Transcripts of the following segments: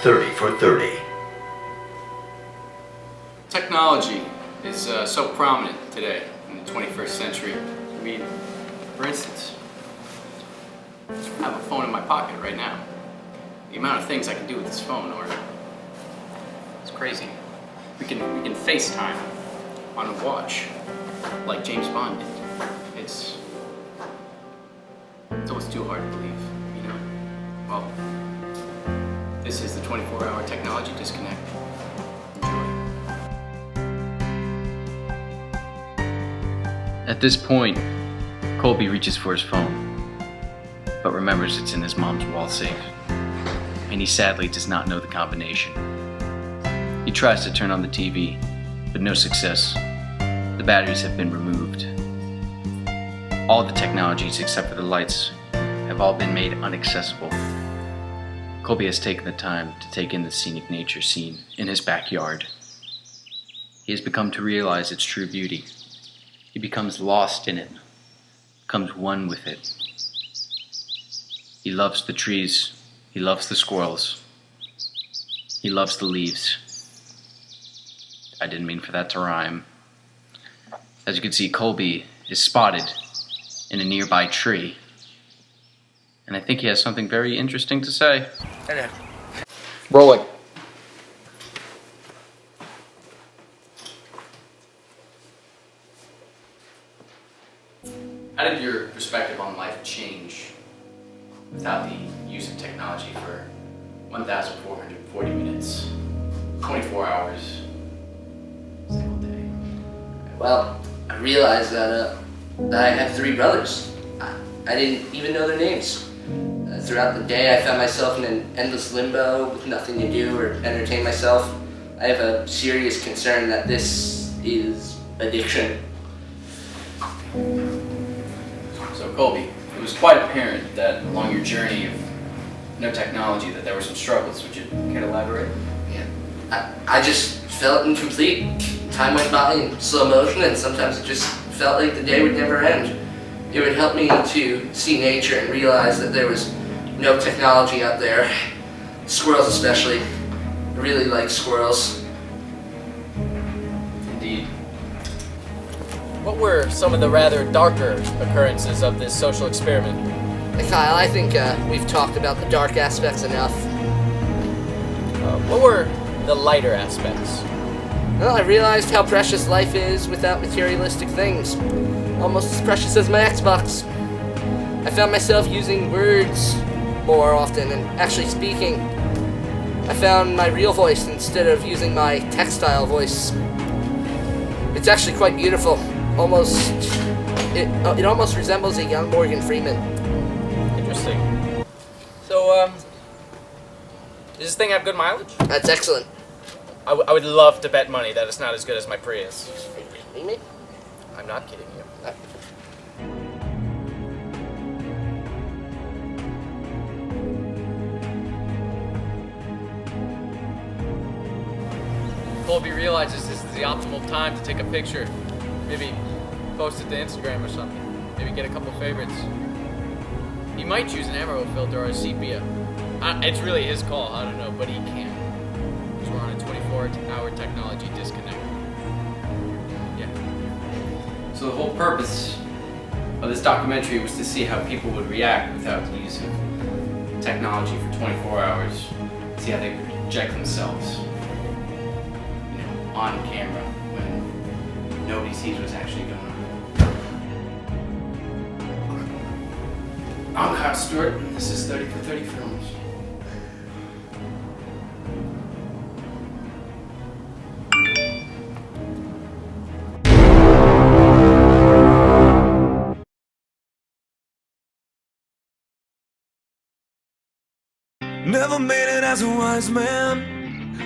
30 for 30. Technology is so prominent today in the 21st century. I mean, for instance, I have a phone in my pocket right now. The amount of things I can do with this phone it's crazy. We can FaceTime on a watch like James Bond did. It's always too hard to believe, you know? Well, this is the 24-hour technology disconnect. Enjoy. At this point, Colby reaches for his phone, but remembers it's in his mom's wall safe, and he sadly does not know the combination. He tries to turn on the TV, but no success. The batteries have been removed. All the technologies except for the lights have all been made inaccessible. Colby has taken the time to take in the scenic nature scene in his backyard. He has become to realize its true beauty. He becomes lost in it, becomes one with it. He loves the trees, he loves the squirrels, he loves the leaves. I didn't mean for that to rhyme. As you can see, Colby is spotted in a nearby tree, and I think he has something very interesting to say. Rolling. How did your perspective on life change without the use of technology for 1,440 minutes, 24 hours, single day? Well, I realized that I have 3 brothers. I didn't even know their names. Throughout the day, I found myself in an endless limbo with nothing to do or entertain myself. I have a serious concern that this is addiction. So Colby, it was quite apparent that along your journey of no technology that there were some struggles. Would you care to elaborate? Yeah, I just felt incomplete. Time went by in slow motion, and sometimes it just felt like the day would never end. It would help me to see nature and realize that there was no technology out there. Squirrels especially. I really like squirrels. Indeed. What were some of the rather darker occurrences of this social experiment? Kyle, I think we've talked about the dark aspects enough. What were the lighter aspects? Well, I realized how precious life is without materialistic things. Almost as precious as my Xbox. I found myself using words more often and actually speaking. I found my real voice instead of using my textile voice. It's actually quite beautiful. It almost resembles a young Morgan Freeman. Interesting. So, does this thing have good mileage? That's excellent. I would love to bet money that it's not as good as my Prius. Are you kidding me? I'm not kidding you. Colby realizes this is the optimal time to take a picture. Maybe post it to Instagram or something. Maybe get a couple favorites. He might choose an emerald filter or a sepia. It's really his call, I don't know, but he can. Because we're on a 24-hour technology disconnect. Yeah. So the whole purpose of this documentary was to see how people would react without the use of technology for 24 hours. See how they project themselves, you know, on camera when nobody sees what's actually going on. I'm Kyle Stewart, and this is 30 for 30 Films. Never made it as a wise man.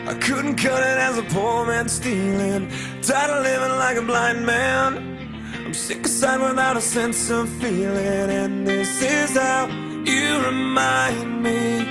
I couldn't cut it as a poor man stealing. Tired of living like a blind man. I'm sick aside without a sense of feeling. And this is how you remind me